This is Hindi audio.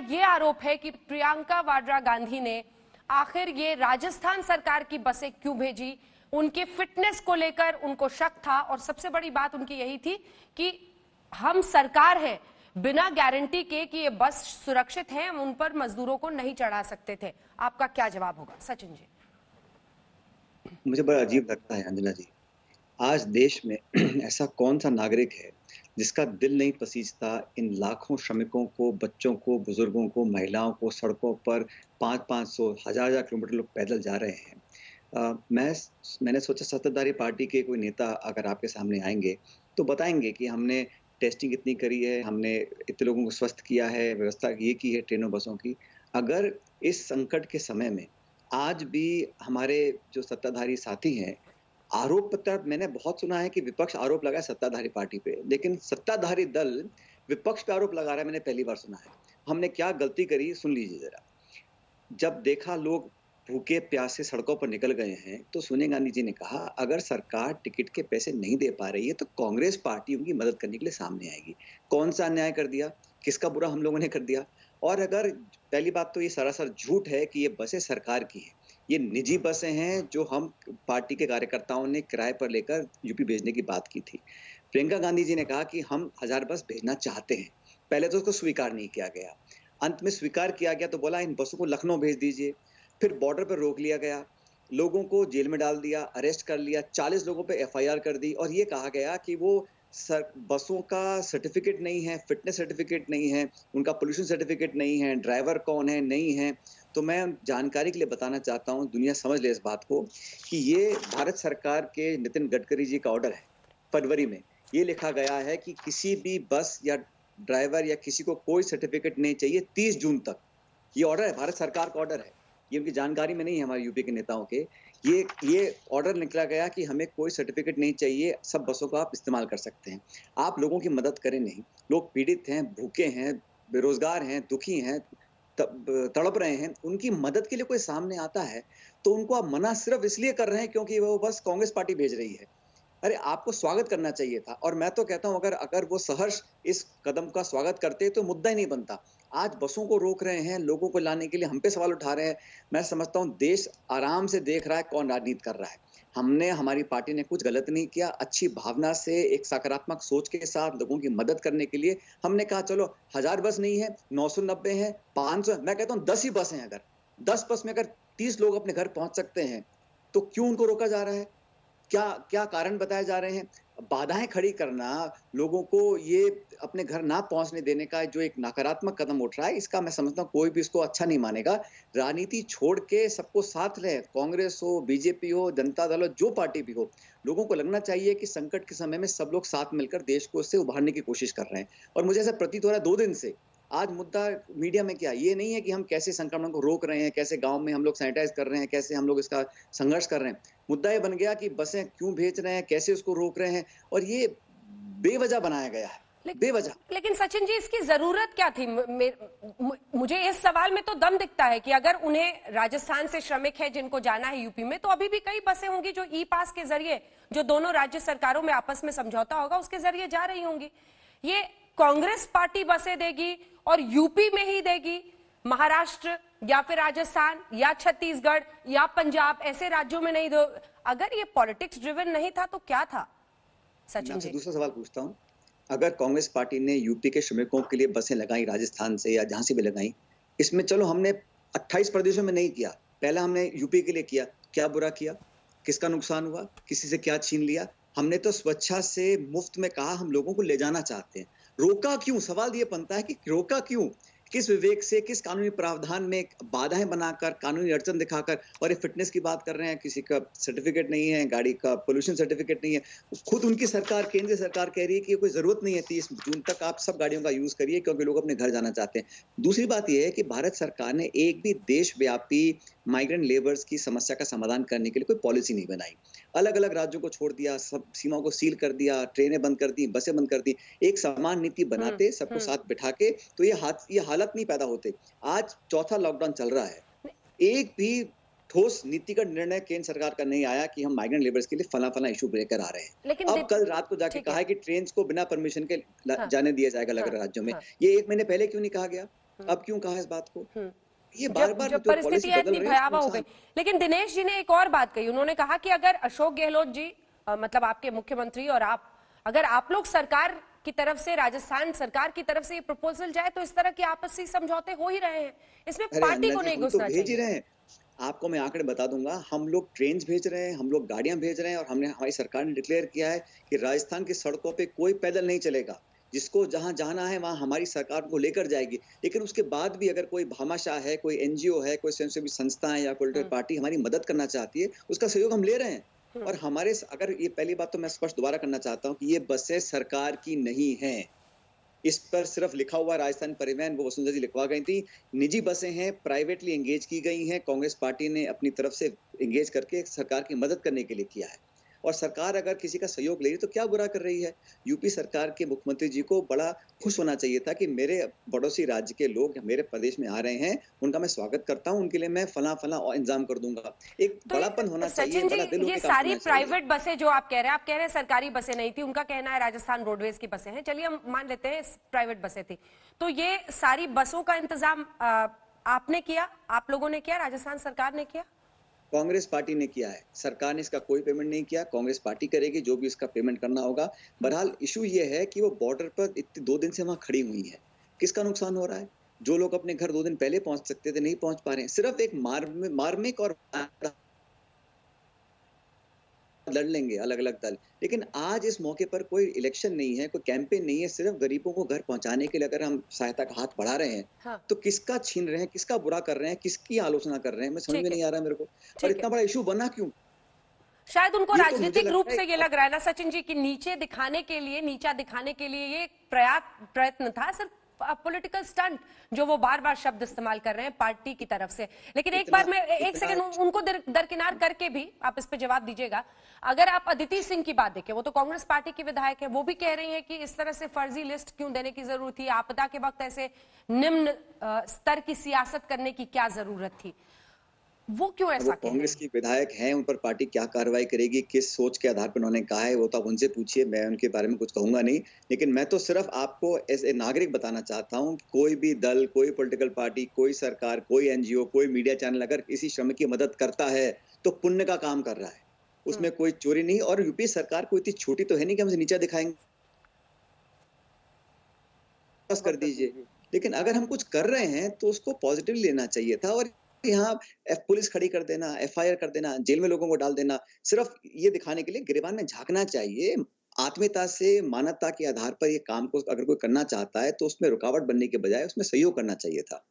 ये आरोप है कि प्रियंका वाड्रा गांधी ने आखिर ये राजस्थान सरकार की बसें क्यों भेजी, उनके फिटनेस को लेकर उनको शक था और सबसे बड़ी बात उनकी यही थी कि हम सरकार है, बिना गारंटी के कि ये बस सुरक्षित है हम उन पर मजदूरों को नहीं चढ़ा सकते थे। आपका क्या जवाब होगा सचिन जी? मुझे बड़ा अजीब लगता है अंजना जी, आज देश में ऐसा कौन सा नागरिक है जिसका दिल नहीं पसीजता इन लाखों श्रमिकों को, बच्चों को, बुजुर्गों को, महिलाओं को सड़कों पर 500-500 हजार किलोमीटर लोग पैदल जा रहे हैं। मैंने सोचा सत्ताधारी पार्टी के कोई नेता अगर आपके सामने आएंगे तो बताएंगे कि हमने टेस्टिंग इतनी करी है, हमने इतने लोगों को स्वस्थ किया है, व्यवस्था ये की है ट्रेनों बसों की। अगर इस संकट के समय में आज भी हमारे जो सत्ताधारी साथी हैं, आरोप पत्र मैंने बहुत सुना है कि विपक्ष आरोप लगाए सत्ताधारी पार्टी पे, लेकिन सत्ताधारी दल विपक्ष पे आरोप लगा रहा है, मैंने पहली बार सुना है। हमने क्या गलती करी सुन लीजिए जरा। जब देखा लोग भूखे प्यासे सड़कों पर निकल गए हैं तो सोनिया गांधी जी ने कहा अगर सरकार टिकट के पैसे नहीं दे पा रही है तो कांग्रेस पार्टी उनकी मदद करने के लिए सामने आएगी। कौन सा अन्याय कर दिया, किसका बुरा हम लोगों ने कर दिया? और अगर पहली बात तो ये सरासर झूठ है कि ये बसें सरकार की हैं, ये निजी बसें हैं जो हम पार्टी के कार्यकर्ताओं ने किराए पर लेकर यूपी भेजने की बात की थी। प्रियंका गांधी जी ने कहा कि हम 1000 बस भेजना चाहते हैं, पहले तो उसको स्वीकार नहीं किया गया, अंत में स्वीकार किया गया तो बोला इन बसों को लखनऊ भेज दीजिए। फिर बॉर्डर पर रोक लिया गया, लोगों को जेल में डाल दिया, अरेस्ट कर लिया, 40 लोगों पे एफआईआर कर दी और ये कहा गया कि वो बसों का सर्टिफिकेट नहीं है, फिटनेस सर्टिफिकेट नहीं है, उनका पोल्यूशन सर्टिफिकेट नहीं है, ड्राइवर कौन है नहीं है। तो मैं जानकारी के लिए बताना चाहता हूँ, दुनिया समझ ले इस बात को कि ये भारत सरकार के नितिन गडकरी जी का ऑर्डर है। फरवरी में ये लिखा गया है कि किसी भी बस या ड्राइवर या किसी को कोई सर्टिफिकेट नहीं चाहिए 30 जून तक। ये ऑर्डर है, भारत सरकार का ऑर्डर है, ये उनकी जानकारी में नहीं है हमारे यूपी के नेताओं के। ये ऑर्डर निकला गया कि हमें कोई सर्टिफिकेट नहीं चाहिए, सब बसों का आप इस्तेमाल कर सकते हैं। आप लोगों की मदद करें नहीं, लोग पीड़ित हैं, भूखे हैं, बेरोजगार हैं, दुखी हैं, तड़प रहे हैं, उनकी मदद के लिए कोई सामने आता है तो उनको आप मना सिर्फ इसलिए कर रहे हैं क्योंकि वो बस कांग्रेस पार्टी भेज रही है। अरे आपको स्वागत करना चाहिए था। और मैं तो कहता हूं अगर वो सहर्ष इस कदम का स्वागत करते तो मुद्दा ही नहीं बनता। आज बसों को रोक रहे हैं, लोगों को लाने के लिए हम पे सवाल उठा रहे हैं। मैं समझता हूं देश आराम से देख रहा है कौन राजनीति कर रहा है। हमने, हमारी पार्टी ने कुछ गलत नहीं किया, अच्छी भावना से एक सकारात्मक सोच के साथ लोगों की मदद करने के लिए हमने कहा चलो 1000 बस नहीं है, 990 है, 500, मैं कहता हूँ 10 ही बस हैं। अगर 10 बस में अगर 30 लोग अपने घर पहुंच सकते हैं तो क्यों उनको रोका जा रहा है? क्या कारण बताए जा रहे हैं? बाधाएं खड़ी करना, लोगों को ये अपने घर ना पहुंचने देने का जो एक नकारात्मक कदम उठ रहा है, इसका मैं समझता हूं कोई भी इसको अच्छा नहीं मानेगा। राजनीति छोड़ के सबको साथ ले, कांग्रेस हो, बीजेपी हो, जनता दल हो, जो पार्टी भी हो, लोगों को लगना चाहिए कि संकट के समय में सब लोग साथ मिलकर देश को इससे उभारने की कोशिश कर रहे हैं। और मुझे ऐसा प्रतीत हो रहा है 2 दिन से, आज मुद्दा मीडिया में क्या, ये नहीं है कि हम कैसे संक्रमण को रोक रहे हैं, कैसे गांव में हम लोग सैनिटाइज कर रहे हैं, कैसे हम लोग इसका संघर्ष कर रहे हैं। मुद्दा ये बन गया कि बसें क्यों भेज रहे हैं, कैसे उसको रोक रहे हैं, और ये बेवजह बनाया गया है, बेवजह। लेकिन सचिन जी इसकी जरूरत क्या थी? मुझे इस सवाल में तो दम दिखता है कि अगर उन्हें राजस्थान से श्रमिक है जिनको जाना है यूपी में, तो अभी भी कई बसें होंगी जो ई पास के जरिए, जो दोनों राज्य सरकारों में आपस में समझौता होगा उसके जरिए जा रही होंगी। ये कांग्रेस पार्टी बसें देगी और यूपी में ही देगी, महाराष्ट्र या फिर राजस्थान या छत्तीसगढ़ या पंजाब ऐसे राज्यों में नहीं दो। अगर ये पॉलिटिक्स ड्रिवन नहीं था तो क्या था? सचिन जी, दूसरा सवाल पूछता हूं, अगर कांग्रेस पार्टी ने यूपी के श्रमिकों के लिए बसें लगाई, राजस्थान से या जहां से भी लगाई, इसमें चलो हमने 28 प्रदेशों में नहीं किया, पहला हमने यूपी के लिए किया, क्या बुरा किया, किसका नुकसान हुआ, किसी से क्या छीन लिया? हमने तो स्वेच्छा से मुफ्त में कहा हम लोगों को ले जाना चाहते हैं, रोका क्यों? सवाल ये बनता है कि रोका क्यों, किस विवेक से, किस कानूनी प्रावधान में बाधाएं बनाकर, कानूनी अड़चन दिखाकर? और ये फिटनेस की बात कर रहे हैं, किसी का सर्टिफिकेट नहीं है, गाड़ी का पोल्यूशन सर्टिफिकेट नहीं है, खुद उनकी सरकार, केंद्रीय सरकार कह रही है कि कोई जरूरत नहीं है, 30 जून तक आप सब गाड़ियों का यूज करिए क्योंकि लोग अपने घर जाना चाहते हैं। दूसरी बात यह है कि भारत सरकार ने एक भी देशव्यापी माइग्रेंट लेबर्स की समस्या का समाधान करने के लिए कोई पॉलिसी नहीं बनाई। अलग अलग राज्यों को छोड़ दिया, सब सीमाओं को सील कर दिया, ट्रेनें बंद कर दी, बसें बंद कर दी। एक समान नीति बनाते, सबको साथ बिठा के, तो ये हालत नहीं पैदा होते। आज चौथा लॉकडाउन चल रहा है, एक भी ठोस नीतिगत निर्णय केंद्र सरकार का नहीं आया कि हम माइग्रेंट लेबर्स के लिए फला इशू लेकर आ रहे हैं। लेकिन अब कल रात को जाके कहा है कि ट्रेन को बिना परमिशन के जाने दिया जाएगा अलग अलग राज्यों में। ये 1 महीने पहले क्यों नहीं कहा गया? अब क्यों कहा इस बात को? हम्म। ये जब बार-बार जब जो पॉलिसी परिस्थितियां बदल इतनी रहे हैं उसका भयावह हो गई। नुकसान। लेकिन दिनेश जी ने एक और बात कही, उन्होंने कहा कि अगर अशोक गहलोत जी मतलब आपके मुख्यमंत्री और आप, अगर आप लोग सरकार की तरफ से, राजस्थान सरकार की तरफ से ये प्रपोजल जाए तो इस तरह के आपसी समझौते हो ही रहे हैं, इसमें अरे पार्टी अंजना को जी, नहीं हम तो घुसना भेज ही चाहिए। रहे हैं। आपको मैं आंकड़े बता दूंगा, हम लोग ट्रेन्स भेज रहे हैं, हम लोग गाड़ियां भेज रहे हैं और हमने हमारी सरकार ने डिक्लेयर किया है कि राजस्थान की सड़कों पे कोई पैदल नहीं चलेगा। जिसको जहां जाना है वहां हमारी सरकार को लेकर जाएगी। लेकिन उसके बाद भी अगर कोई भामाशाह है, कोई एनजीओ है, कोई स्वयंसेवी संस्था है या पॉलिटिकल हम्म। पार्टी हमारी मदद करना चाहती है, उसका सहयोग हम ले रहे हैं। हम्म। और हमारे अगर ये पहली बात तो मैं स्पष्ट दोबारा करना चाहता हूँ कि ये बसें सरकार की नहीं है। इस पर सिर्फ लिखा हुआ राजस्थान परिवहन, वो वसुंधरा जी लिखवा गई थी। निजी बसें हैं, प्राइवेटली एंगेज की गई हैं। कांग्रेस पार्टी ने अपनी तरफ से एंगेज करके सरकार की मदद करने के लिए किया है। और सरकार अगर किसी का सहयोग ले रही है तो क्या बुरा कर रही है? यूपी सरकार के मुख्यमंत्री जी को बड़ा खुश होना चाहिए था कि मेरे पड़ोसी राज्य के लोग मेरे प्रदेश में आ रहे हैं, उनका मैं स्वागत करता हूं, उनके लिए मैं फला-फला और इंतजाम कर दूंगा। एक तो बड़ापन होना चाहिए, सचिन जी, बड़ा दिल ये होके काम सारी करना चाहिए। प्राइवेट बसें जो आप कह रहे हैं, आप कह रहे हैं सरकारी बसें नहीं थी, उनका कहना है राजस्थान रोडवेज की बसें हैं, चलिए हम मान लेते हैं प्राइवेट बसें थी, तो ये सारी बसों का इंतजाम आपने किया, आप लोगों ने किया, राजस्थान सरकार ने किया? कांग्रेस पार्टी ने किया है, सरकार ने इसका कोई पेमेंट नहीं किया। कांग्रेस पार्टी करेगी जो भी इसका पेमेंट करना होगा। बहरहाल इशू ये है कि वो बॉर्डर पर इतने 2 दिन से वहां खड़ी हुई है। किसका नुकसान हो रहा है? जो लोग अपने घर 2 दिन पहले पहुंच सकते थे, नहीं पहुंच पा रहे हैं। सिर्फ एक मार्मिक और लड़ लेंगे अलग-अलग दल। लेकिन आज इस मौके पर कोई इलेक्शन नहीं है, कोई कैंपेन नहीं है, सिर्फ गरीबों को घर पहुंचाने के लिए अगर हम सहायता का हाथ बढ़ा रहे हैं, हाँ। तो किसका छीन रहे हैं, किसका बुरा कर रहे हैं, किसकी आलोचना कर रहे हैं, मैं समझ में ठीक है। नहीं आ रहा है मेरे को। और ठीक है। इतना बड़ा इश्यू बना क्यों? शायद उनको ये तो मुझे राजनीतिक रूप लगता है से ये अब लग रहा है ना सचिन जी, कि नीचे दिखाने के लिए, नीचा दिखाने के लिए ये प्रयत्न था, सिर्फ पॉलिटिकल स्टंट, जो वो बार बार शब्द इस्तेमाल कर रहे हैं पार्टी की तरफ से। लेकिन एक इतना बार मैं एक इतना सेकंड उनको दरकिनार करके भी आप इस पे जवाब दीजिएगा। अगर आप अदिति सिंह की बात देखें, वो तो कांग्रेस पार्टी की विधायक है, वो भी कह रही है कि इस तरह से फर्जी लिस्ट क्यों देने की जरूरत थी, आपदा के वक्त ऐसे निम्न स्तर की सियासत करने की क्या जरूरत थी, वो क्यों अब वो ऐसा कह रहे कांग्रेस हैं? की विधायक हैं, उन पर पार्टी क्या कार्रवाई करेगी, किस सोच के आधार पर उन्होंने कहा है, वो तो आप उनसे पूछिए, मैं उनके बारे में कुछ कहूंगा नहीं। लेकिन मैं तो सिर्फ आपको एज ए नागरिक बताना चाहता हूं कि कोई भी दल, कोई पॉलिटिकल पार्टी, कोई सरकार, कोई एनजीओ, कोई मीडिया चैनल अगर किसी श्रमिक की मदद करता है, तो पुण्य का काम कर रहा है। उसमें कोई चोरी नहीं। और यूपी सरकार कोई इतनी छोटी तो है नहीं कि हमसे नीचा दिखाएंगे, बस कर दीजिए। लेकिन अगर हम कुछ कर रहे हैं तो उसको पॉजिटिवली लेना चाहिए था। और यहाँ पुलिस खड़ी कर देना, एफआईआर कर देना, जेल में लोगों को डाल देना, सिर्फ ये दिखाने के लिए गिरेबान में झांकना चाहिए। आत्मीयता से, मानवता के आधार पर ये काम को अगर कोई करना चाहता है तो उसमें रुकावट बनने के बजाय उसमें सहयोग करना चाहिए था।